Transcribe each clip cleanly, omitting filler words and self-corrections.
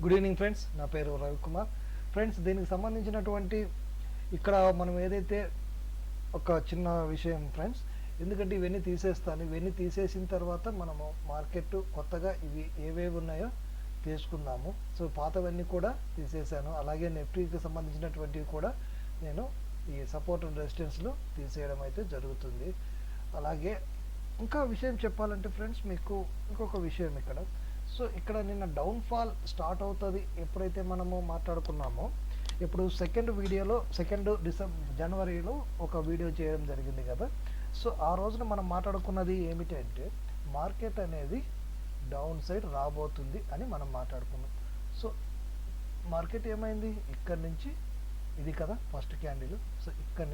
Good evening friends, నా పేరు Ravikumar. Friends, దీనికి సంబంధించినటువంటి ఇక్కడ మనం ఏదైతే ఒక చిన్న విషయం ఫ్రెండ్స్, ఎందుకంటే ఇవన్నీ తీసేస్తాను. ఇవన్నీ తీసేసిన తర్వాత మనము మార్కెట్ కొత్తగా ఇవి ఏవేవి ఉన్నాయో తీసుకుందాము. సో పాతవన్నీ కూడా తీసేసాను. అలాగే నిఫ్టీకి సంబంధించినటువంటివి కూడా నేను ఈ సపోర్ట్ అండ్ రెసిస్టెన్స్లో తీసేయడం అయితే జరుగుతుంది. అలాగే ఇంకా విషయం చెప్పాలంటే ఫ్రెండ్స్, మీకు ఇంకొక విషయం ఇక్కడ. సో ఇక్కడ నిన్న డౌన్ఫాల్ స్టార్ట్ అవుతుంది ఎప్పుడైతే మనము మాట్లాడుకున్నామో, ఇప్పుడు సెకండ్ జనవరిలో ఒక వీడియో చేయడం జరిగింది కదా. సో ఆ రోజున మనం మాట్లాడుకున్నది ఏమిటంటే, మార్కెట్ అనేది డౌన్ సైడ్ రాబోతుంది అని మనం మాట్లాడుకున్నాం. సో మార్కెట్ ఏమైంది, ఇక్కడ నుంచి ఇది కదా ఫస్ట్ క్యాండిల్. సో ఇక్కడ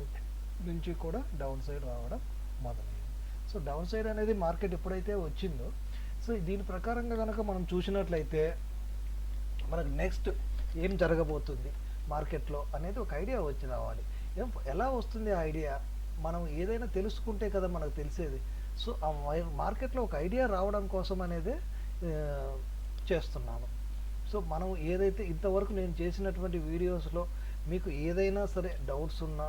నుంచి కూడా డౌన్ సైడ్ రావడం మొదలైంది. సో డౌన్ సైడ్ అనేది మార్కెట్ ఎప్పుడైతే వచ్చిందో, సో దీని ప్రకారంగా కనుక మనం చూసినట్లయితే మనకు నెక్స్ట్ ఏం జరగబోతుంది మార్కెట్లో అనేది ఒక ఐడియా వచ్చి రావాలి. ఎలా వస్తుంది ఆ ఐడియా? మనం ఏదైనా తెలుసుకుంటే కదా మనకు తెలిసేది. సో ఆ మార్కెట్లో ఒక ఐడియా రావడం కోసం అనేది చేస్తున్నాను. సో మనం ఏదైతే ఇంతవరకు నేను చేసినటువంటి వీడియోస్లో మీకు ఏదైనా సరే డౌట్స్ ఉన్నా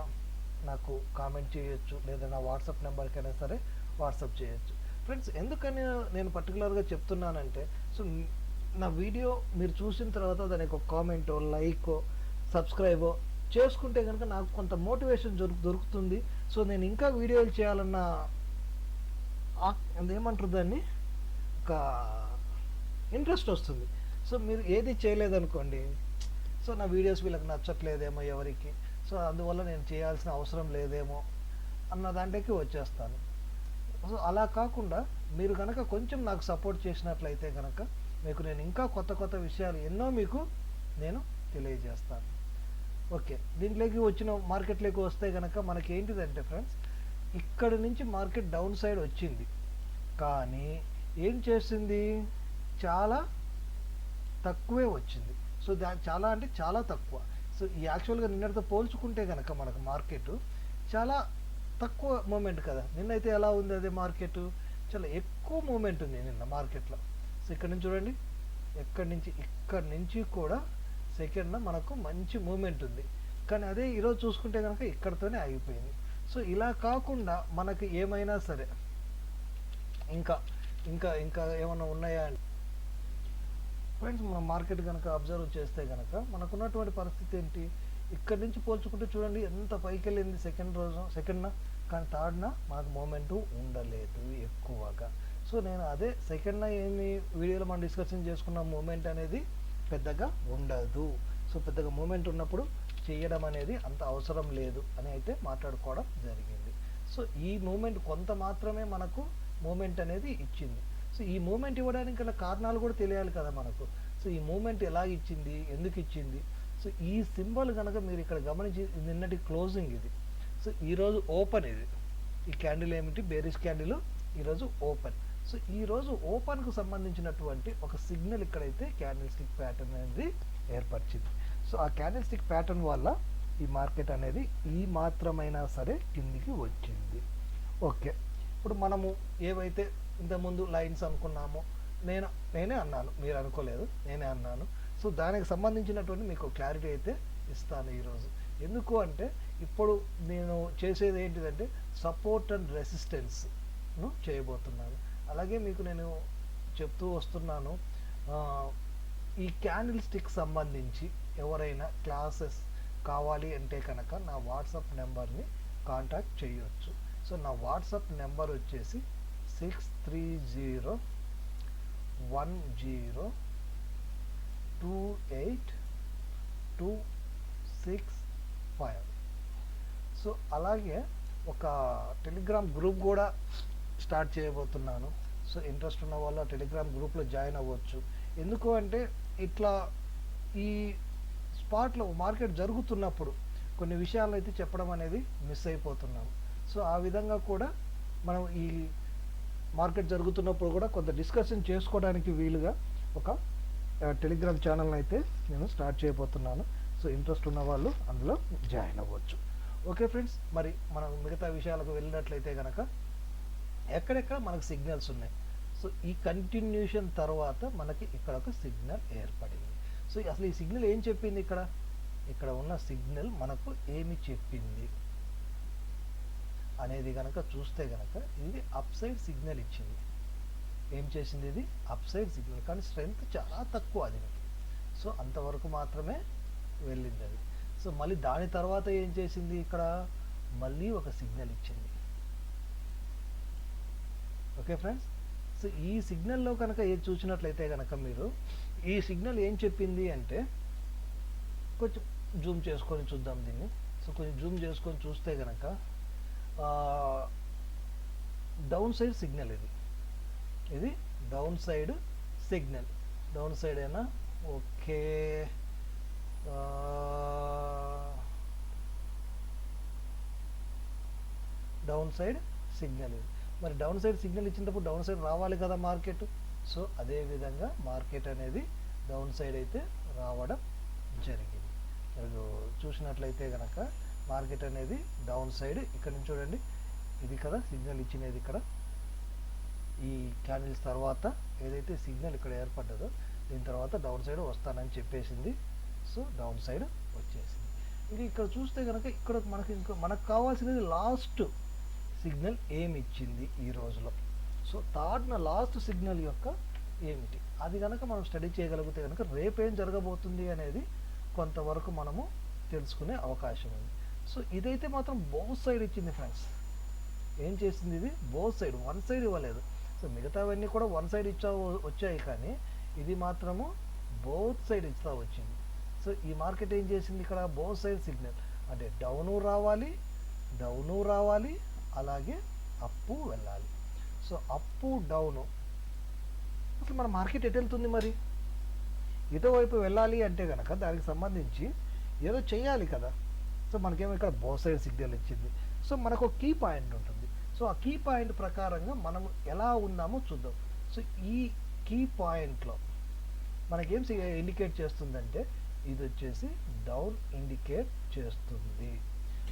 నాకు కామెంట్ చేయొచ్చు, లేదా నా వాట్సాప్ నెంబర్కైనా సరే వాట్సాప్ చేయొచ్చు. ఫ్రెండ్స్, ఎందుకని నేను పర్టికులర్గా చెప్తున్నానంటే, సో నా వీడియో మీరు చూసిన తర్వాత దానికి ఒక కామెంటో, లైకో, సబ్స్క్రైబో చేసుకుంటే కనుక నాకు కొంత మోటివేషన్ దొరుకుతుంది. సో నేను ఇంకా వీడియోలు చేయాలన్న ఏమంటారు దాన్ని, ఒక ఇంట్రెస్ట్ వస్తుంది. సో మీరు ఏది చేయలేదనుకోండి, సో నా వీడియోస్ వీళ్ళకి నచ్చట్లేదేమో ఎవరికి, సో అందువల్ల నేను చేయాల్సిన అవసరం లేదేమో అన్న దాంట్లోకి వచ్చేస్తాను. సో అలా కాకుండా మీరు కనుక కొంచెం నాకు సపోర్ట్ చేసినట్లయితే కనుక మీకు నేను ఇంకా కొత్త కొత్త విషయాలు ఎన్నో మీకు నేను తెలియజేస్తాను. ఓకే, దీంట్లోకి వచ్చిన మార్కెట్లోకి వస్తే కనుక మనకి ఏంటిదంటే ఫ్రెండ్స్, ఇక్కడ నుంచి మార్కెట్ డౌన్ సైడ్ వచ్చింది, కానీ ఏం చేసింది, చాలా తక్కువే వచ్చింది. సో చాలా అంటే చాలా తక్కువ. సో ఈ యాక్చువల్గా నిన్నటితో పోల్చుకుంటే కనుక మనకు మార్కెట్ చాలా తక్కువ మూమెంట్ కదా. నిన్నైతే ఎలా ఉంది అదే మార్కెట్, చాలా ఎక్కువ మూమెంట్ ఉంది నిన్న మార్కెట్లో. సో ఇక్కడ నుంచి చూడండి, ఇక్కడ నుంచి కూడా సెకండ్న మనకు మంచి మూమెంట్ ఉంది. కానీ అదే ఈరోజు చూసుకుంటే కనుక ఇక్కడతోనే ఆగిపోయింది. సో ఇలా కాకుండా మనకి ఏమైనా సరే ఇంకా ఇంకా ఇంకా ఏమైనా ఉన్నాయా అంటే ఫ్రెండ్స్, మనం మార్కెట్ కనుక అబ్జర్వ్ చేస్తే కనుక మనకున్నటువంటి పరిస్థితి ఏంటి, ఇక్కడి నుంచి పోల్చుకుంటే చూడండి ఎంత పైకి వెళ్ళింది సెకండ్న, కానీ థర్డ్న మనకు మూమెంటు ఉండలేదు ఎక్కువగా. సో నేను అదే సెకండ్న ఏమి వీడియోలో మనం డిస్కషన్ చేసుకున్న మూమెంట్ అనేది పెద్దగా ఉండదు. సో పెద్దగా మూమెంట్ ఉన్నప్పుడు చేయడం అనేది అంత అవసరం లేదు అని అయితే మాట్లాడుకోవడం జరిగింది. సో ఈ మూమెంట్ కొంత మాత్రమే మనకు మూమెంట్ అనేది ఇచ్చింది. సో ఈ మూమెంట్ ఇవ్వడానికి గల కారణాలు కూడా తెలియాలి కదా మనకు. సో ఈ మూమెంట్ ఎలా ఇచ్చింది, ఎందుకు ఇచ్చింది? సో ఈ సింబల్ కనుక మీరు ఇక్కడ గమనించి, నిన్నటి క్లోజింగ్ ఇది. సో ఈరోజు ఓపెన్, ఇది ఈ క్యాండిల్ ఏమిటి, బేరిష్ క్యాండిల్, ఈరోజు ఓపెన్. సో ఈరోజు ఓపెన్కు సంబంధించినటువంటి ఒక సిగ్నల్ ఇక్కడైతే క్యాండిల్ స్టిక్ ప్యాటర్న్ అనేది ఏర్పరిచింది. సో ఆ క్యాండిల్ స్టిక్ ప్యాటర్న్ వల్ల ఈ మార్కెట్ అనేది ఈ మాత్రమైనా సరే కిందికి వచ్చింది. ఓకే, ఇప్పుడు మనము ఏవైతే ఇంతకుముందు లైన్స్ అనుకున్నామో, నేనే అన్నాను, మీరు అనుకోలేదు, నేనే అన్నాను. సో దానికి సంబంధించినటువంటి మీకు క్లారిటీ అయితే ఇస్తాను ఈరోజు. ఎందుకు అంటే ఇప్పుడు నేను చేసేది ఏంటిదంటే సపోర్ట్ అండ్ రెసిస్టెన్స్ను చేయబోతున్నాను. అలాగే మీకు నేను చెప్తూ వస్తున్నాను, ఈ క్యాండిల్ స్టిక్ సంబంధించి ఎవరైనా క్లాసెస్ కావాలి అంటే కనుక నా వాట్సాప్ నెంబర్ని కాంటాక్ట్ చేయొచ్చు. సో నా వాట్సాప్ నెంబర్ వచ్చేసి 6301028265. సో అలాగే ఒక టెలిగ్రామ్ గ్రూప్ కూడా స్టార్ట్ చేయబోతున్నాను. సో ఇంట్రెస్ట్ ఉన్న వాళ్ళు ఆ టెలిగ్రామ్ గ్రూప్లో జాయిన్ అవ్వచ్చు. ఎందుకు అంటే ఇట్లా ఈ స్పాట్లో మార్కెట్ జరుగుతున్నప్పుడు కొన్ని విషయాలు అయితే చెప్పడం అనేది మిస్ అయిపోతున్నాము. సో ఆ విధంగా కూడా మనం ఈ మార్కెట్ జరుగుతున్నప్పుడు కూడా కొంత డిస్కషన్ చేసుకోవడానికి వీలుగా ఒక టెలిగ్రామ్ ఛానల్ని అయితే నేను స్టార్ట్ చేయబోతున్నాను. సో ఇంట్రెస్ట్ ఉన్న వాళ్ళు అందులో జాయిన్ అవ్వచ్చు. ఓకే ఫ్రెండ్స్, మరి మనం మిగతా విషయాలకు వెళ్ళినట్లయితే కనుక ఎక్కడెక్కడ మనకు సిగ్నల్స్ ఉన్నాయి. సో ఈ కంటిన్యూషన్ తర్వాత మనకి ఇక్కడ ఒక సిగ్నల్ ఏర్పడింది. సో అసలు ఈ సిగ్నల్ ఏం చెప్పింది ఇక్కడ? ఇక్కడ ఉన్న సిగ్నల్ మనకు ఏమి చెప్పింది అనేది కనుక చూస్తే కనుక ఇది అప్ సైడ్ సిగ్నల్ ఇచ్చింది. ఏం చేసింది? ఇది అప్ సైడ్ సిగ్నల్, కానీ స్ట్రెంగ్త్ చాలా తక్కువ దీనికి. సో అంతవరకు మాత్రమే వెళ్ళింది అది. సో మళ్ళీ దాని తర్వాత ఏం చేసింది? ఇక్కడ మళ్ళీ ఒక సిగ్నల్ ఇచ్చింది. ఓకే ఫ్రెండ్స్, సో ఈ సిగ్నల్లో కనుక ఏది చూసినట్లయితే కనుక మీరు ఈ సిగ్నల్ ఏం చెప్పింది అంటే, కొంచెం జూమ్ చేసుకొని చూద్దాం దీన్ని. సో కొంచెం జూమ్ చేసుకొని చూస్తే కనుక డౌన్ సైడ్ సిగ్నల్ ఇది down side signal. Down side అయినా ఓకే, డౌన్ సైడ్ సిగ్నల్ ఇది. మరి డౌన్ సైడ్ సిగ్నల్ ఇచ్చినప్పుడు డౌన్ సైడ్ రావాలి కదా మార్కెట్. సో అదే విధంగా మార్కెట్ అనేది డౌన్ సైడ్ అయితే రావడం జరిగింది. మీరు చూసినట్లయితే కనుక మార్కెట్ అనేది డౌన్ సైడ్ ఇక్కడ నుంచి చూడండి, ఇది కదా సిగ్నల్ ఇచ్చినది. ఇక్కడ ఈ క్యాండిల్స్ తర్వాత ఏదైతే సిగ్నల్ ఇక్కడ ఏర్పడ్డదో దీని తర్వాత డౌన్ సైడ్ వస్తానని చెప్పేసింది. సో డౌన్ సైడ్ వచ్చేసింది. ఇంక ఇక్కడ చూస్తే కనుక ఇక్కడ మనకు కావాల్సినది లాస్ట్ సిగ్నల్ ఏమి ఇచ్చింది ఈ రోజులో. సో లాస్ట్ సిగ్నల్ యొక్క ఏమిటి అది కనుక మనం స్టడీ చేయగలిగితే కనుక రేపు ఏం జరగబోతుంది అనేది కొంతవరకు మనము తెలుసుకునే అవకాశం ఉంది. సో ఇదైతే మాత్రం బోత్ సైడ్ ఇచ్చింది ఫ్రెండ్స్. ఏం చేసింది? ఇది బోత్ సైడ్, వన్ సైడ్ ఇవ్వలేదు. సో మిగతావన్నీ కూడా వన్ సైడ్ వచ్చాయి, కానీ ఇది మాత్రము బోత్ సైడ్ ఇస్తా వచ్చింది. సో ఈ మార్కెట్ ఏం చేసింది? ఇక్కడ బోత్ సైడ్ సిగ్నల్ అంటే డౌను రావాలి అలాగే అప్పు వెళ్ళాలి. సో అప్పు డౌను, అసలు మన మార్కెట్ ఎటు వెళ్తుంది? మరి ఇటువైపు వెళ్ళాలి అంటే కనుక దానికి సంబంధించి ఏదో చేయాలి కదా. సో మనకేమో ఇక్కడ బోత్ సైడ్ సిగ్నల్ ఇచ్చింది. సో మనకు ఒక కీ పాయింట్ ఉంటుంది. సో ఆ కీ పాయింట్ ప్రకారంగా మనం ఎలా ఉన్నామో చూద్దాం. సో ఈ కీ పాయింట్లో మనకేం ఇండికేట్ చేస్తుందంటే ఇది వచ్చేసి డౌన్ ఇండికేట్ చేస్తుంది.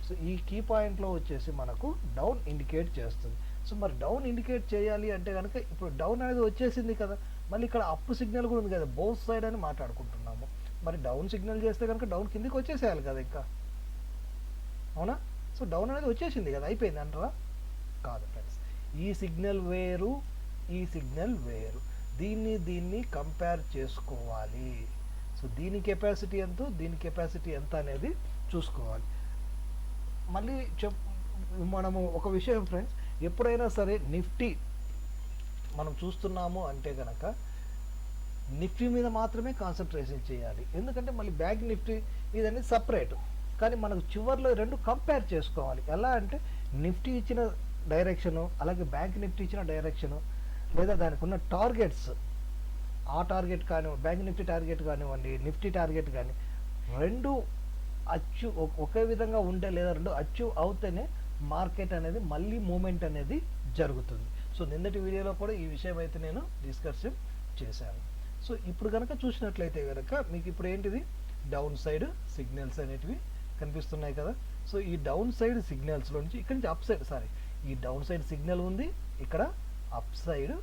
సో ఈ కీ పాయింట్లో వచ్చేసి మనకు డౌన్ ఇండికేట్ చేస్తుంది. సో మరి డౌన్ ఇండికేట్ చేయాలి అంటే కనుక ఇప్పుడు డౌన్ అనేది వచ్చేసింది కదా, మళ్ళీ ఇక్కడ అప్ సిగ్నల్ కూడా ఉంది కదా, బోత్ సైడ్ అని మాట్లాడుకుంటున్నాము. మరి డౌన్ సిగ్నల్ చేస్తే కనుక డౌన్ కిందికి వచ్చేసేయాలి కదా ఇంకా, అవునా? సో డౌన్ అనేది వచ్చేసింది కదా, అయిపోయింది అంటారా? కాదు ఫ్రెండ్స్, ఈ సిగ్నల్ వేరు, ఈ సిగ్నల్ వేరు. దీన్ని కంపేర్ చేసుకోవాలి. సో దీని కెపాసిటీ ఎంతో దీని కెపాసిటీ ఎంత అనేది చూసుకోవాలి. మళ్ళీ మనము ఒక విషయం ఫ్రెండ్స్, ఎప్పుడైనా సరే నిఫ్టీ మనం చూస్తున్నాము అంటే కనుక నిఫ్టీ మీద మాత్రమే కాన్సన్ట్రేషన్ చేయాలి. ఎందుకంటే మళ్ళీ బ్యాంక్ నిఫ్టీ ఇదనేది సపరేట్, కానీ మనకు చివరిలో రెండు కంపేర్ చేసుకోవాలి. ఎలా అంటే నిఫ్టీ ఇచ్చిన డైరెక్షను అలాగే బ్యాంక్ నిఫ్టీ ఇచ్చిన డైరెక్షను, లేదా దానికి ఉన్న టార్గెట్స్, ఆ టార్గెట్ కానివ్వండి, బ్యాంక్ నిఫ్టీ టార్గెట్ కానివ్వండి, నిఫ్టీ టార్గెట్ కానీ రెండు అచీవ్ ఒకే విధంగా ఉంటే లేదా రెండు అచీవ్ అవుతేనే మార్కెట్ అనేది మళ్ళీ మూమెంట్ అనేది జరుగుతుంది. సో నిన్నటి వీడియోలో కూడా ఈ విషయం అయితే నేను డిస్కషన్ చేశాను. సో ఇప్పుడు కనుక చూసినట్లయితే కనుక మీకు ఇప్పుడు ఏంటిది డౌన్ సైడ్ సిగ్నల్స్ అనేటివి కనిపిస్తున్నాయి కదా. సో ఈ డౌన్ సైడ్ సిగ్నల్స్లో నుంచి ఇక్కడ నుంచి అప్ సైడ్ ఈ డౌన్ సైడ్ సిగ్నల్ ఉంది, ఇక్కడ అప్ సైడ్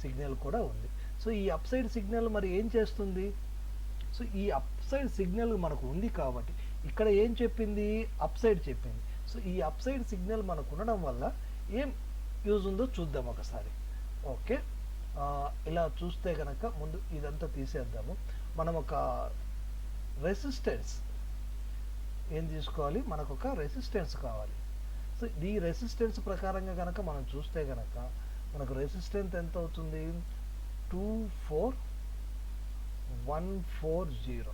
సిగ్నల్ కూడా ఉంది. సో ఈ అప్ సైడ్ సిగ్నల్ మరి ఏం చేస్తుంది? సో ఈ అప్ సైడ్ సిగ్నల్ మనకు ఉంది కాబట్టి ఇక్కడ ఏం చెప్పింది? అప్ సైడ్ చెప్పింది. సో ఈ అప్ సైడ్ సిగ్నల్ మనకు ఉండడం వల్ల ఏం యూజ్ ఉందో చూద్దాం ఒకసారి. ఓకే, ఇలా చూస్తే కనుక ముందు ఇదంతా తీసేద్దాము. మనం ఒక రెసిస్టెన్స్ ఏం తీసుకోవాలి? మనకు ఒక రెసిస్టెన్స్ కావాలి. సో ఈ రెసిస్టెన్స్ ప్రకారంగా కనుక మనం చూస్తే కనుక మనకు రెసిస్టెన్స్ ఎంత అవుతుంది? 24140.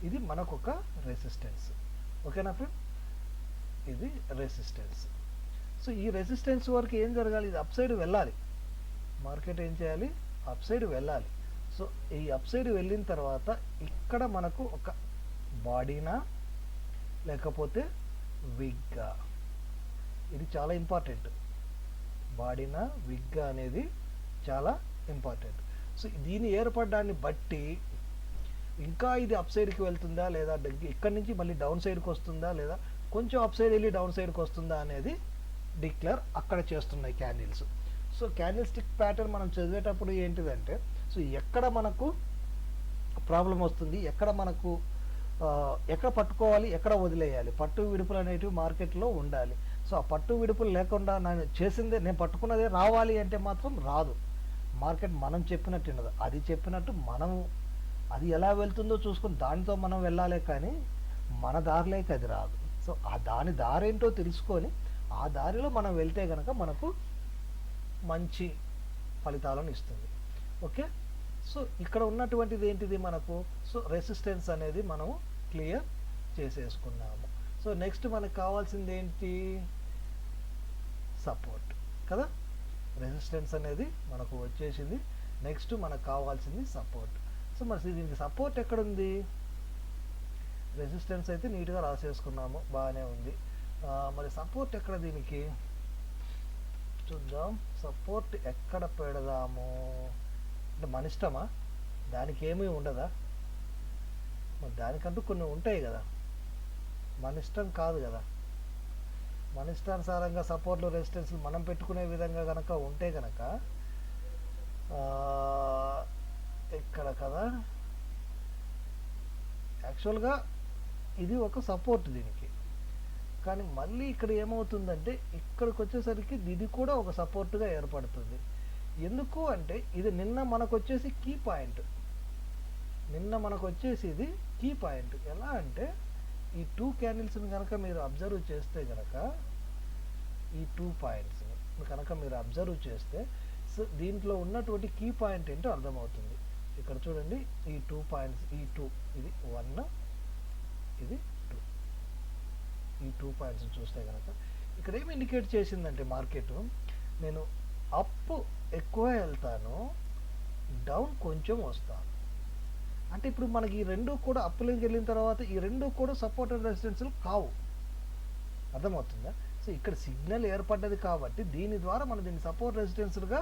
ఇది మనకొక రెసిస్టెన్స్. ఓకేనా ఫ్రెండ్? ఇది రెసిస్టెన్స్. సో ఈ రెసిస్టెన్స్ వరకు ఏం జరగాలి? ఇది అప్ సైడ్ వెళ్ళాలి. మార్కెట్ ఏం చేయాలి? అప్ సైడ్ వెళ్ళాలి. సో ఈ అప్ సైడ్ వెళ్ళిన తర్వాత ఇక్కడ మనకు ఒక బాడీనా లేకపోతే విగ్గా, ఇది చాలా ఇంపార్టెంట్. బాడీనా విగ్గా అనేది చాలా ఇంపార్టెంట్. సో దీని ఏర్పడడాన్ని బట్టి ఇంకా ఇది అప్ సైడ్కి వెళ్తుందా లేదా ఇక్కడి నుంచి మళ్ళీ డౌన్ సైడ్కి వస్తుందా లేదా కొంచెం అప్ సైడ్ వెళ్ళి డౌన్ సైడ్కి వస్తుందా అనేది డిక్లేర్ అక్కడ చేస్తున్నాయి candles. So candle stick pattern మనం చదివేటప్పుడు ఏంటిదంటే, సో ఎక్కడ మనకు ప్రాబ్లం వస్తుంది, ఎక్కడ మనకు ఎక్కడ పట్టుకోవాలి, ఎక్కడ వదిలేయాలి, పట్టు విడుపులు అనేటివి మార్కెట్లో ఉండాలి. సో ఆ పట్టు విడుపులు లేకుండా నేను పట్టుకున్నదే రావాలి అంటే మాత్రం రాదు. మార్కెట్ మనం చెప్పినట్టు ఉండదు, అది చెప్పినట్టు మనము అది ఎలా వెళ్తుందో చూసుకొని దానితో మనం వెళ్ళాలి, కానీ మన దారిలోకి అది రాదు. సో ఆ దాని దారేంటో తెలుసుకొని ఆ దారిలో మనం వెళ్తే కనుక మనకు మంచి ఫలితాలను ఇస్తుంది. ఓకే, సో ఇక్కడ ఉన్నటువంటిది ఏంటిది మనకు, సో రెసిస్టెన్స్ అనేది మనం క్లియర్ చేసేసుకున్నాము. సో నెక్స్ట్ మనకు కావాల్సింది ఏంటి, సపోర్ట్ కదా. రెసిస్టెన్స్ అనేది మనకు వచ్చేసింది, నెక్స్ట్ మనకు కావాల్సింది సపోర్ట్. సో మరి దీనికి సపోర్ట్ ఎక్కడుంది, రెసిస్టెన్స్ అయితే నీట్గా రాసేసుకున్నాము, బాగానే ఉంది. మరి సపోర్ట్ ఎక్కడ, దీనికి చూద్దాం. సపోర్ట్ ఎక్కడ పెడదాము అంటే మన ఇష్టమా, దానికి ఏమీ ఉండదా, మరి దానికంటూ కొన్ని ఉంటాయి కదా, మన ఇష్టం కాదు కదా. మన ఇష్టానుసారంగా సపోర్ట్లు రెసిస్టెన్స్లు మనం పెట్టుకునే విధంగా కనుక ఉంటే కనుక ఇక్కడ కదా యాక్చువల్గా ఇది ఒక సపోర్ట్ దీనికి, కానీ మళ్ళీ ఇక్కడ ఏమవుతుందంటే ఇక్కడికి వచ్చేసరికి ఇది కూడా ఒక సపోర్ట్గా ఏర్పడుతుంది. ఎందుకు అంటే ఇది నిన్న మనకు వచ్చేసి కీ పాయింట్, ఇది కీ పాయింట్. ఎలా అంటే ఈ 2 క్యాండిల్స్ని కనుక మీరు అబ్జర్వ్ చేస్తే కనుక, ఈ 2 పాయింట్స్ని కనుక మీరు అబ్జర్వ్ చేస్తే సో దీంట్లో ఉన్నటువంటి కీ పాయింట్ ఏంటో అర్థమవుతుంది. ఇక్కడ చూడండి, ఈ 2 పాయింట్స్, ఈ 2 ఇది 1, ఇది 2, ఈ 2 పాయింట్స్ చూస్తే కనుక ఇక్కడ ఏమి ఇండికేట్ చేసిందంటే మార్కెట్, నేను అప్ ఎక్కువ వెళ్తాను, డౌన్ కొంచెం వస్తాను. అంటే ఇప్పుడు మనకి ఈ రెండు కూడా అప్లోకి వెళ్ళిన తర్వాత ఈ రెండు కూడా సపోర్ట్ అండ్ రెసిస్టెన్స్లు కావు, అర్థమవుతుందా. సో ఇక్కడ సిగ్నల్ ఏర్పడ్డది కాబట్టి దీని ద్వారా మనం దీన్ని సపోర్ట్ రెసిస్టెన్స్గా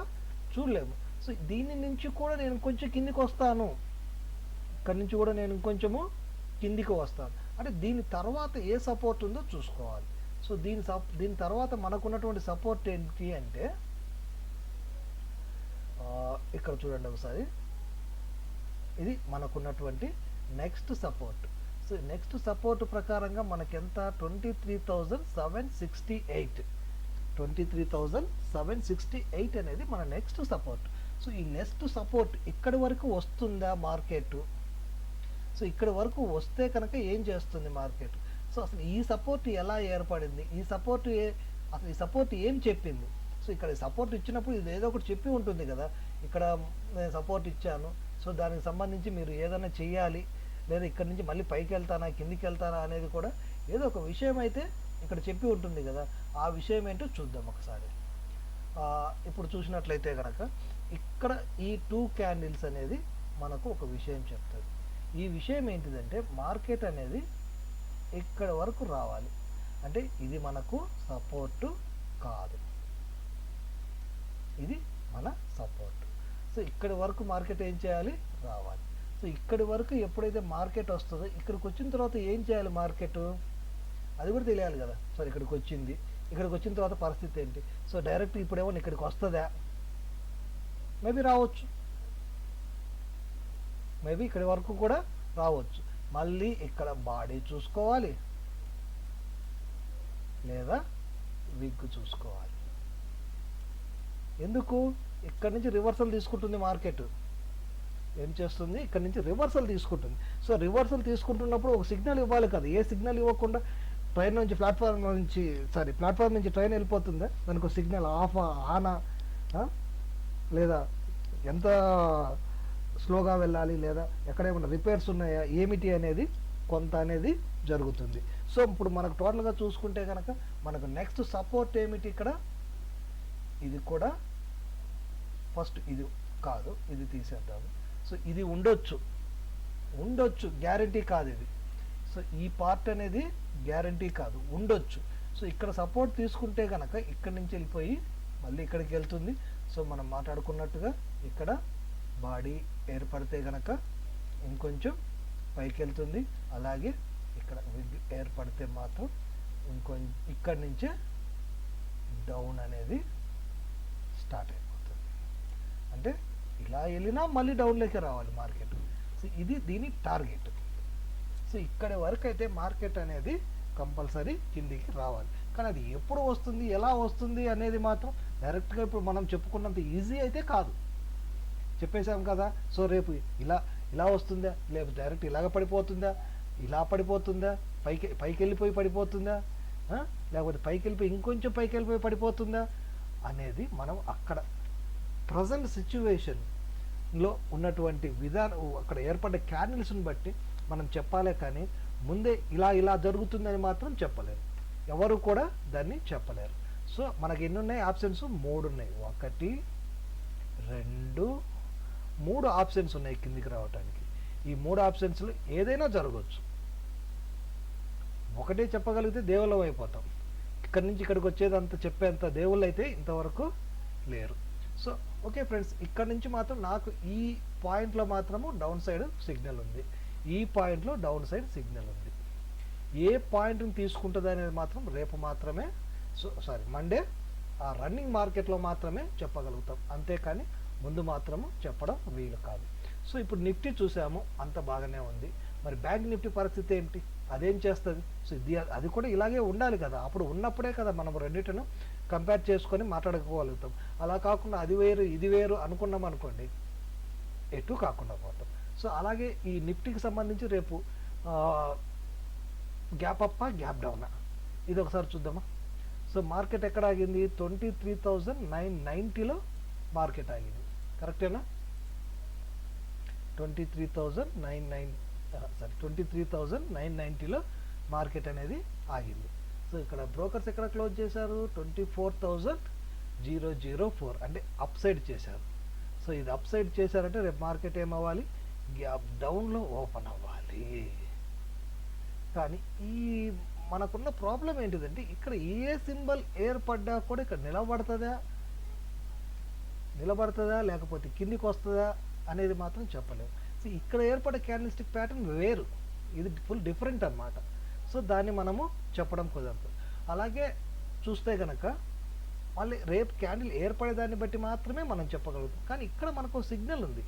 చూడలేము. సో దీని నుంచి కూడా నేను కొంచెం కిందికి వస్తాను, ఇక్కడ నుంచి కూడా నేను ఇంకొంచెము కిందికి వస్తాను. అంటే దీని తర్వాత ఏ సపోర్ట్ ఉందో చూసుకోవాలి. సో దీని తర్వాత మనకున్నటువంటి సపోర్ట్ ఏంటి అంటే ఇక్కడ చూడండి ఒకసారి, ఇది మనకున్నటువంటి next support. So next support ప్రకారంగా మనకెంత, 23,768, 23,768 అనేది మన నెక్స్ట్ సపోర్ట్. సో ఈ నెక్స్ట్ సపోర్ట్ ఇక్కడి వరకు వస్తుందా మార్కెట్, సో ఇక్కడ వరకు వస్తే కనుక ఏం చేస్తుంది మార్కెట్, సో అసలు ఈ సపోర్ట్ ఎలా ఏర్పడింది, అసలు ఈ సపోర్ట్ ఏం చెప్పింది. సో ఇక్కడ సపోర్ట్ ఇచ్చినప్పుడు ఇది ఏదో ఒకటి చెప్పి ఉంటుంది కదా, ఇక్కడ నేను సపోర్ట్ ఇచ్చాను, సో దానికి సంబంధించి మీరు ఏదైనా చెయ్యాలి, లేదా ఇక్కడ నుంచి మళ్ళీ పైకి వెళ్తానా కిందికి వెళ్తానా అనేది కూడా ఏదో ఒక విషయం అయితే ఇక్కడ చెప్పి ఉంటుంది కదా. ఆ విషయం ఏంటో చూద్దాం ఒకసారి. ఇప్పుడు చూసినట్లయితే కనుక ఇక్కడ ఈ 2 క్యాండిల్స్ అనేది మనకు ఒక విషయం చెప్తుంది. ఈ విషయం ఏంటిదంటే మార్కెట్ అనేది ఇక్కడ వరకు రావాలి, అంటే ఇది మనకు సపోర్టు కాదు, ఇది మన సపోర్ట్. సో ఇక్కడి వరకు మార్కెట్ ఏం చేయాలి, రావాలి. సో ఇక్కడి వరకు ఎప్పుడైతే మార్కెట్ వస్తుందో ఇక్కడికి వచ్చిన తర్వాత ఏం చేయాలి మార్కెట్, అది కూడా తెలియాలి కదా. సో ఇక్కడికి వచ్చింది, ఇక్కడికి వచ్చిన తర్వాత పరిస్థితి ఏంటి, సో డైరెక్ట్ ఇప్పుడేమో ఇక్కడికి వస్తుందా, మేబీ రావచ్చు, మేబీ ఇక్కడి వరకు కూడా రావచ్చు. మళ్ళీ ఇక్కడ బాడీ చూసుకోవాలి లేదా విగ్ చూసుకోవాలి. ఎందుకు, ఇక్కడ నుంచి రివర్సల్ తీసుకుంటుంది మార్కెట్, ఏం చేస్తుంది, ఇక్కడ నుంచి రివర్సల్ తీసుకుంటుంది. సో రివర్సల్ తీసుకుంటున్నప్పుడు ఒక సిగ్నల్ ఇవ్వాలి కదా, ఏ సిగ్నల్ ఇవ్వకుండా ప్లాట్ఫామ్ నుంచి ట్రైన్ వెళ్ళిపోతుందా, దానికి ఒక సిగ్నల్ ఆఫ్ ఆనా, లేదా ఎంత స్లోగా వెళ్ళాలి, లేదా ఎక్కడేమన్నా రిపేర్స్ ఉన్నాయా ఏమిటి అనేది కొంత అనేది జరుగుతుంది. సో ఇప్పుడు మనకు టోటల్గా చూసుకుంటే కనుక మనకు నెక్స్ట్ సపోర్ట్ ఏమిటి, ఇక్కడ ఇది కూడా ఫస్ట్ ఇది కాదు, ఇది తీసేద్దాము. సో ఇది ఉండొచ్చు గ్యారంటీ కాదు ఇది. సో ఈ పార్ట్ అనేది గ్యారంటీ కాదు, ఉండొచ్చు. సో ఇక్కడ సపోర్ట్ తీసుకుంటే కనుక ఇక్కడి నుంచి వెళ్ళిపోయి మళ్ళీ ఇక్కడికి వెళ్తుంది. సో మనం మాట్లాడుకున్నట్టుగా ఇక్కడ బాడీ ఏర్పడితే కనుక ఇంకొంచెం పైకి వెళ్తుంది, అలాగే ఇక్కడ విగ్ ఏర్పడితే మాత్రం ఇక్కడి నుంచే డౌన్ అనేది స్టార్ట్ అయిపోతుంది. అంటే ఇలా వెళ్ళినా మళ్ళీ డౌన్లోకి రావాలి మార్కెట్. సో ఇది దీని టార్గెట్. సో ఇక్కడి వరకు అయితే మార్కెట్ అనేది కంపల్సరీ కిందికి రావాలి. కానీ అది ఎప్పుడు వస్తుంది, ఎలా వస్తుంది అనేది మాత్రం డైరెక్ట్గా ఇప్పుడు మనం చెప్పుకున్నంత ఈజీ అయితే కాదు. చెప్పేశాం కదా. సో రేపు ఇలా ఇలా వస్తుందా, లేకపోతే డైరెక్ట్ ఇలాగ పడిపోతుందా, ఇలా పడిపోతుందా, పైకి వెళ్ళిపోయి పడిపోతుందా, లేకపోతే పైకి వెళ్ళిపోయి ఇంకొంచెం పైకి వెళ్ళిపోయి పడిపోతుందా అనేది మనం అక్కడ ప్రజెంట్ సిచ్యువేషన్లో ఉన్నటువంటి విధానం, అక్కడ ఏర్పడ్డ క్యాండిల్స్ని బట్టి మనం చెప్పాలే కానీ ముందే ఇలా ఇలా జరుగుతుందని మాత్రం చెప్పలేరు. ఎవరు కూడా దాన్ని చెప్పలేరు. సో మనకి ఎన్ని ఉన్నాయి ఆప్షన్స్? 3 ఉన్నాయి. 1 2 3 ఆప్షన్స్ ఉన్నాయి కిందికి రావడానికి. ఈ 3 ఆప్షన్స్లో ఏదైనా జరగవచ్చు. ఒకటే చెప్పగలిగితే దేవుళ్ళం అయిపోతాం. ఇక్కడి నుంచి ఇక్కడికి వచ్చేదంత చెప్పేంత దేవుళ్ళు అయితే ఇంతవరకు లేరు. సో ఓకే ఫ్రెండ్స్, ఇక్కడ నుంచి మాత్రం నాకు ఈ పాయింట్లో మాత్రము డౌన్ సైడ్ సిగ్నల్ ఉంది, ఈ పాయింట్లో డౌన్ సైడ్ సిగ్నల్ ఉంది. ఏ పాయింట్ని తీసుకుంటుంది అనేది మాత్రం రేపు మాత్రమే, మండే ఆ రన్నింగ్ మార్కెట్లో మాత్రమే చెప్పగలుగుతాం. అంతేకాని ముందు మాత్రము చెప్పడం వీలు కాదు. సో ఇప్పుడు నిఫ్టీ చూసాము, అంత బాగానే ఉంది. మరి బ్యాంక్ నిఫ్టీ పరిస్థితి ఏంటి? అదేం చేస్తుంది? సో అది కూడా ఇలాగే ఉండాలి కదా. అప్పుడు ఉన్నప్పుడే కదా మనం రెండింటిను కంపేర్ చేసుకొని మాట్లాడుకోగలుగుతాం. అలా కాకుండా అది వేరు ఇది వేరు అనుకున్నాం అనుకోండి, ఎటు కాకుండా పోతాం. సో అలాగే ఈ నిఫ్టీకి సంబంధించి రేపు గ్యాప్ అప్పా గ్యాప్ డౌనా ఇది ఒకసారి చూద్దామా. సో మార్కెట్ ఎక్కడ ఆగింది? 23,990లో మార్కెట్ ఆగింది. కరెక్టేనా? 23,990లో మార్కెట్ అనేది ఆగింది. సో ఇక్కడ బ్రోకర్స్ ఎక్కడ క్లోజ్ చేశారు? 24,004 అంటే అప్ సైడ్ చేశారు. సో ఇది అప్ సైడ్ చేశారంటే రేపు మార్కెట్ ఏమవ్వాలి? గ్యాప్ డౌన్లో ఓపెన్ అవ్వాలి. కానీ ఈ మనకున్న ప్రాబ్లం ఏంటిదంటే ఇక్కడ ఏ సింబల్ ఏర్పడ్డా కూడా ఇక్కడ నిలబడుతుందా లేకపోతే కిందికి వస్తుందా అనేది మాత్రం చెప్పలేము. సో ఇక్కడ ఏర్పడే క్యాండిల్స్టిక్ ప్యాటర్న్ వేరు, ఇది ఫుల్ డిఫరెంట్ అన్నమాట. సో దాన్ని మనము చెప్పడం కుదరదు. అలాగే చూస్తే కనుక మళ్ళీ రేపు క్యాండిల్ ఏర్పడేదాన్ని బట్టి మాత్రమే మనం చెప్పగలుగుతాం. కానీ ఇక్కడ మనకు సిగ్నల్ ఉంది.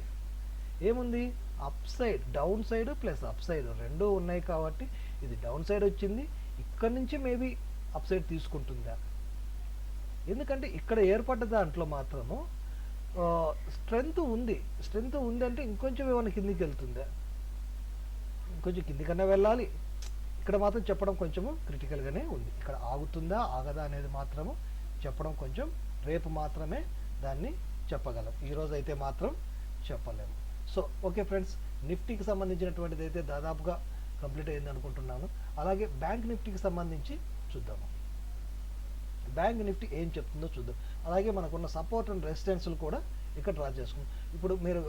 ఏముంది? Up side, down side plus up side రెండూ ఉన్నాయి. కాబట్టి ఇది డౌన్ సైడ్ వచ్చింది, ఇక్కడ నుంచి మేబీ అప్ సైడ్ తీసుకుంటుందా? ఎందుకంటే ఇక్కడ ఏర్పడ్డ దాంట్లో మాత్రము స్ట్రెంగ్త్ ఉంది అంటే ఇంకొంచెం ఏమైనా కిందికి వెళ్తుందా? ఇంకొంచెం కిందికన్నా వెళ్ళాలి. ఇక్కడ మాత్రం చెప్పడం కొంచెము క్రిటికల్గానే ఉంది. ఇక్కడ ఆగుతుందా ఆగదా అనేది మాత్రము చెప్పడం కొంచెం రేపు మాత్రమే దాన్ని చెప్పగలం. ఈరోజు అయితే మాత్రం చెప్పలేము. సో ఓకే ఫ్రెండ్స్, నిఫ్టీకి సంబంధించినటువంటిది అయితే దాదాపుగా కంప్లీట్ అయింది అనుకుంటున్నాను. అలాగే బ్యాంక్ నిఫ్టీకి సంబంధించి చూద్దాము. బ్యాంక్ నిఫ్టీ ఏం చెప్తుందో చూద్దాం. అలాగే మనకున్న సపోర్ట్ అండ్ రెసిస్టెన్స్లు కూడా ఇక్కడ డ్రా చేసుకుందాం. ఇప్పుడు మీరు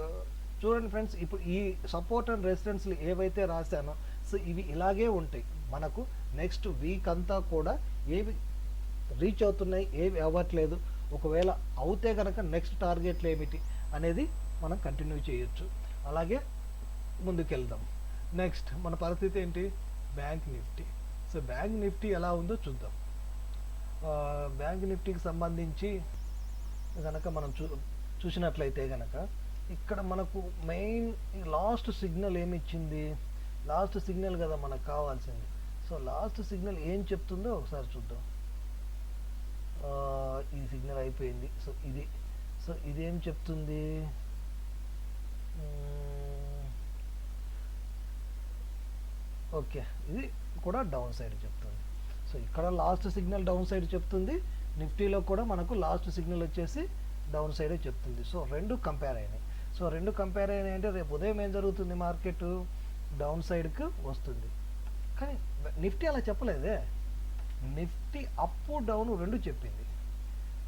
చూడండి ఫ్రెండ్స్, ఇప్పుడు ఈ సపోర్ట్ అండ్ రెసిస్టెన్స్లు ఏవైతే రాశానో సో ఇవి ఇలాగే ఉంటాయి. మనకు నెక్స్ట్ వీక్ అంతా కూడా ఏవి రీచ్ అవుతున్నాయి, ఏవి అవ్వట్లేదు, ఒకవేళ అవుతే కనుక నెక్స్ట్ టార్గెట్లు ఏమిటి అనేది మనం కంటిన్యూ చేయొచ్చు. అలాగే ముందుకెళ్దాం. నెక్స్ట్ మన పరిస్థితి ఏంటి? Bank Nifty. So bank Nifty ఎలా ఉందో చూద్దాం. బ్యాంక్ నిఫ్టీకి సంబంధించి కనుక మనం చూసినట్లయితే కనుక ఇక్కడ మనకు మెయిన్ లాస్ట్ సిగ్నల్ ఏమి ఇచ్చింది? లాస్ట్ సిగ్నల్ కదా మనకు కావాల్సింది. సో లాస్ట్ సిగ్నల్ ఏం చెప్తుందో ఒకసారి చూద్దాం. ఈ సిగ్నల్ అయిపోయింది. సో ఇదేం చెప్తుంది? ఓకే, ఇది కూడా డౌన్ సైడ్ చెప్తుంది. సో ఇక్కడ లాస్ట్ సిగ్నల్ డౌన్ సైడ్ చెప్తుంది, నిఫ్టీలో కూడా మనకు లాస్ట్ సిగ్నల్ వచ్చేసి డౌన్ సైడే చెప్తుంది. సో రెండు కంపేర్ అయినాయి. సో రెండు కంపేర్ అయినాయి అంటే రేపు ఉదయం ఏం జరుగుతుంది? మార్కెట్ డౌన్ సైడ్కి వస్తుంది. కానీ నిఫ్టీ అలా చెప్పలేదే. నిఫ్టీ అప్ డౌన్ రెండు చెప్పింది.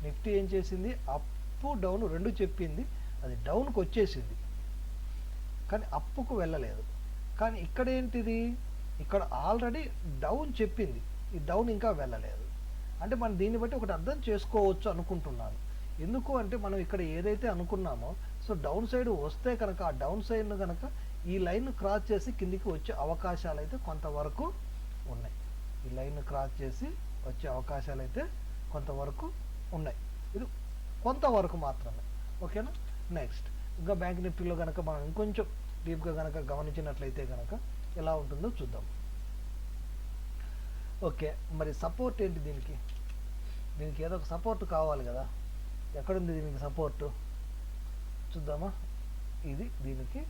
నిఫ్టీ ఏం చేసింది? అప్ డౌన్ రెండు చెప్పింది. అది డౌన్కి వచ్చేసింది కానీ అప్పుకు వెళ్ళలేదు. కానీ ఇక్కడ ఏంటిది? ఇక్కడ ఆల్రెడీ డౌన్ చెప్పింది, ఈ డౌన్ ఇంకా వెళ్ళలేదు. అంటే మనం దీన్ని బట్టి ఒకటి అర్థం చేసుకోవచ్చు అనుకుంటున్నాను. ఎందుకు అంటే మనం ఇక్కడ ఏదైతే అనుకున్నామో సో డౌన్ సైడ్ వస్తే కనుక ఆ డౌన్ సైడ్ను కనుక ఈ లైన్ క్రాస్ చేసి కిందికి వచ్చే అవకాశాలు అయితే కొంతవరకు ఉన్నాయి. ఈ లైన్ క్రాస్ చేసి వచ్చే అవకాశాలు అయితే కొంతవరకు ఉన్నాయి. ఇది కొంతవరకు మాత్రమే. ఓకేనా? నెక్స్ట్ ఇంకా బ్యాంక్ నిఫ్టీలో కనుక మనం ఇంకొంచెం డీప్గా కనుక గమనించినట్లయితే కనుక ఎలా ఉంటుందో చూద్దాం. ఓకే, మరి సపోర్ట్ ఏంటి దీనికి? దీనికి ఏదో ఒక సపోర్ట్ కావాలి కదా. ఎక్కడుంది దీనికి సపోర్టు చూద్దామా. ఇది దీనికి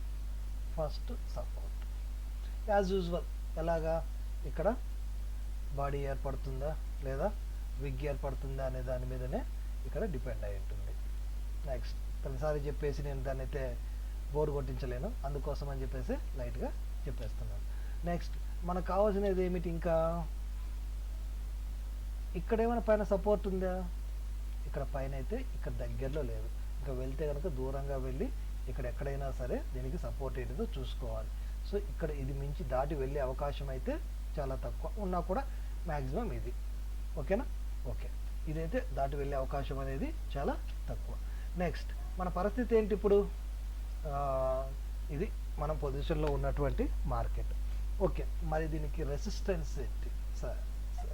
ఫస్ట్ సపోర్ట్. యాజ్ యూజువల్ ఎలాగా, ఇక్కడ బాడీ ఏర్పడుతుందా లేదా విగ్ ఏర్పడుతుందా అనే దాని మీదనే ఇక్కడ డిపెండ్ అయి ఉంటుంది. నెక్స్ట్, ప్రతిసారి చెప్పేసి నేను దాన్ని అయితే బోర్డు కొట్టించలేను, అందుకోసం అని చెప్పేసి లైట్గా చెప్పేస్తున్నాను. నెక్స్ట్, మనకు కావాల్సినది ఏమిటి? ఇంకా ఇక్కడ ఏమైనా పైన సపోర్ట్ ఉందా? ఇక్కడ పైన అయితే ఇక్కడ దగ్గరలో లేదు. ఇంకా వెళ్తే కనుక దూరంగా వెళ్ళి ఇక్కడ ఎక్కడైనా సరే దీనికి సపోర్ట్ ఏంటిదో చూసుకోవాలి. సో ఇక్కడ ఇది మించి దాటి వెళ్ళే అవకాశం అయితే చాలా తక్కువ, ఉన్నా కూడా మ్యాక్సిమం ఇది. ఓకేనా? ఓకే, ఇదైతే దాటి వెళ్ళే అవకాశం అనేది చాలా తక్కువ. నెక్స్ట్, మన పరిస్థితి ఏంటి ఇప్పుడు? ఇది మనం పొజిషన్లో ఉన్నటువంటి మార్కెట్. ఓకే, మరి దీనికి రెసిస్టెన్స్ ఏంటి?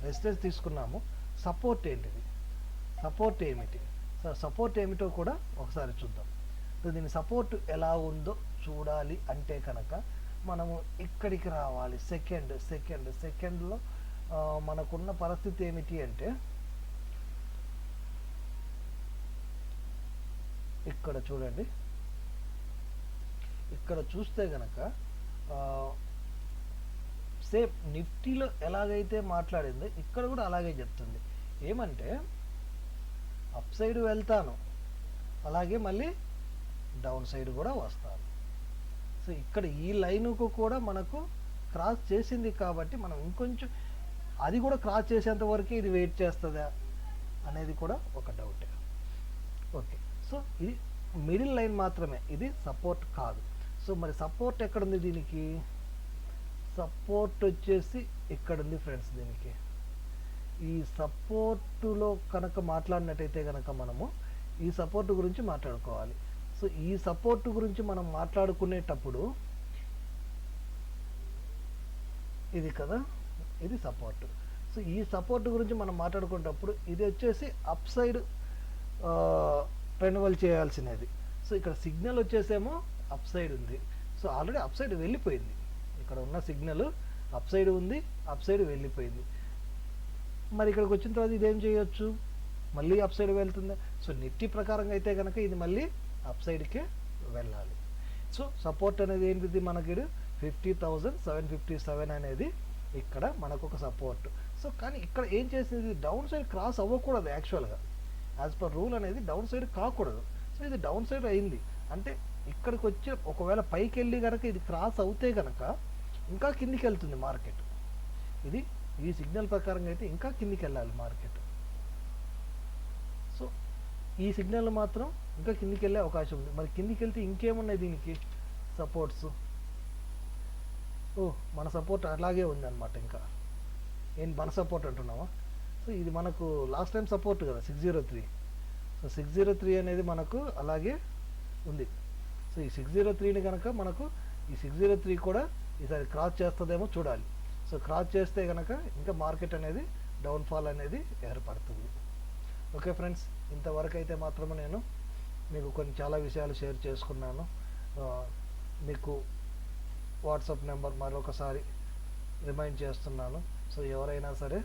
రెసిస్టెన్స్ తీసుకున్నాము, సపోర్ట్ ఏంటిది? సపోర్ట్ ఏమిటి? సపోర్ట్ ఏమిటో కూడా ఒకసారి చూద్దాం. దీని సపోర్ట్ ఎలా ఉందో చూడాలి అంటే కనుక మనము ఇక్కడికి రావాలి. సెకండ్లో మనకున్న పరిస్థితి ఏమిటి అంటే, ఇక్కడ చూడండి, ఇక్కడ చూస్తే కనుక సేమ్ నిఫ్టీలో ఎలాగైతే మాట్లాడిందో ఇక్కడ కూడా అలాగే చెప్తుంది. ఏమంటే అప్ సైడ్ వెళ్తాను, అలాగే మళ్ళీ డౌన్ సైడ్ కూడా వస్తాను. సో ఇక్కడ ఈ లైన్కు కూడా మనకు క్రాస్ చేసింది కాబట్టి మనం ఇంకొంచెం అది కూడా క్రాస్ చేసేంత వరకు ఇది వెయిట్ చేస్తుందా అనేది కూడా ఒక డౌటే. ఓకే, సో ఇది మిడిల్ లైన్ మాత్రమే, ఇది సపోర్ట్ కాదు. సో మరి సపోర్ట్ ఎక్కడుంది దీనికి? సపోర్ట్ వచ్చేసి ఇక్కడ ఉంది ఫ్రెండ్స్. దీనికి ఈ సపోర్టులో కనుక మాట్లాడినట్టయితే కనుక మనము ఈ సపోర్ట్ గురించి మాట్లాడుకోవాలి. సో ఈ సపోర్ట్ గురించి మనం మాట్లాడుకునేటప్పుడు ఇది కదా, ఇది సపోర్ట్. సో ఈ సపోర్ట్ గురించి మనం మాట్లాడుకునేటప్పుడు ఇది వచ్చేసి అప్ సైడ్ రెన్యువల్ చేయాల్సినది. సో ఇక్కడ సిగ్నల్ వచ్చేసేమో అప్ సైడ్ ఉంది. సో ఆల్రెడీ అప్ సైడ్ వెళ్ళిపోయింది. ఇక్కడ ఉన్న సిగ్నల్ అప్ సైడ్ ఉంది, అప్ సైడ్ వెళ్ళిపోయింది. మరి ఇక్కడికి వచ్చిన తర్వాత ఇదేం చేయొచ్చు? మళ్ళీ అప్ సైడ్ వెళ్తుంది. సో నిఫ్టీ ప్రకారంగా అయితే కనుక ఇది మళ్ళీ అప్ సైడ్కే వెళ్ళాలి. సో సపోర్ట్ అనేది ఏంటిది? మనకి 50,757 అనేది ఇక్కడ మనకు ఒక సపోర్ట్. సో కానీ ఇక్కడ ఏం చేసింది? డౌన్ సైడ్ క్రాస్ అవ్వకూడదు. యాక్చువల్గా యాజ్ పర్ రూల్ అనేది డౌన్ సైడ్ కాకూడదు. సో ఇది డౌన్ సైడ్ అయింది అంటే ఇక్కడికి వచ్చి ఒకవేళ పైకి వెళ్ళి కనుక ఇది క్రాస్ అవుతే కనుక ఇంకా కిందికి వెళ్తుంది మార్కెట్. ఇది ఈ సిగ్నల్ ప్రకారంగా అయితే ఇంకా కిందికి వెళ్ళాలి మార్కెట్. సో ఈ సిగ్నల్ మాత్రం ఇంకా కిందికి వెళ్ళే అవకాశం ఉంది. మరి కిందికి వెళ్తే ఇంకేమున్నాయి దీనికి సపోర్ట్స్? మన సపోర్ట్ అలాగే ఉందన్నమాట. ఇంకా ఏం మన సపోర్ట్ అంటున్నావా? సో ఇది మనకు లాస్ట్ టైం సపోర్ట్ కదా 603. సో 603 అనేది మనకు అలాగే ఉంది. సో ఈ 603ని కనుక మనకు ఈ 603 కూడా ఈసారి క్రాస్ చేస్తుందేమో చూడాలి. సో క్రాస్ చేస్తే కనుక ఇంకా మార్కెట్ అనేది డౌన్ఫాల్ అనేది ఏర్పడుతుంది. ఓకే ఫ్రెండ్స్, ఇంతవరకు అయితే మాత్రమే నేను మీకు చాలా విషయాలు షేర్ చేసుకున్నాను. మీకు వాట్సాప్ నెంబర్ మరొకసారి రిమైండ్ చేస్తున్నాను. సో ఎవరైనా సరే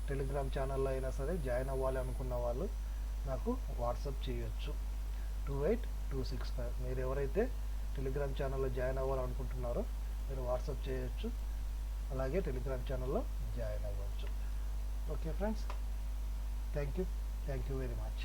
టెలిగ్రామ్ ఛానల్లో అయినా సరే జాయిన్ అవ్వాలి అనుకున్న వాళ్ళు నాకు వాట్సాప్ చేయొచ్చు 28265. మీరు ఎవరైతే టెలిగ్రామ్ ఛానల్లో జాయిన్ అవ్వాలనుకుంటున్నారో మీరు వాట్సాప్ చేయొచ్చు, అలాగే టెలిగ్రామ్ ఛానల్లో జాయిన్ అవ్వచ్చు. Okay friends, thank you very much.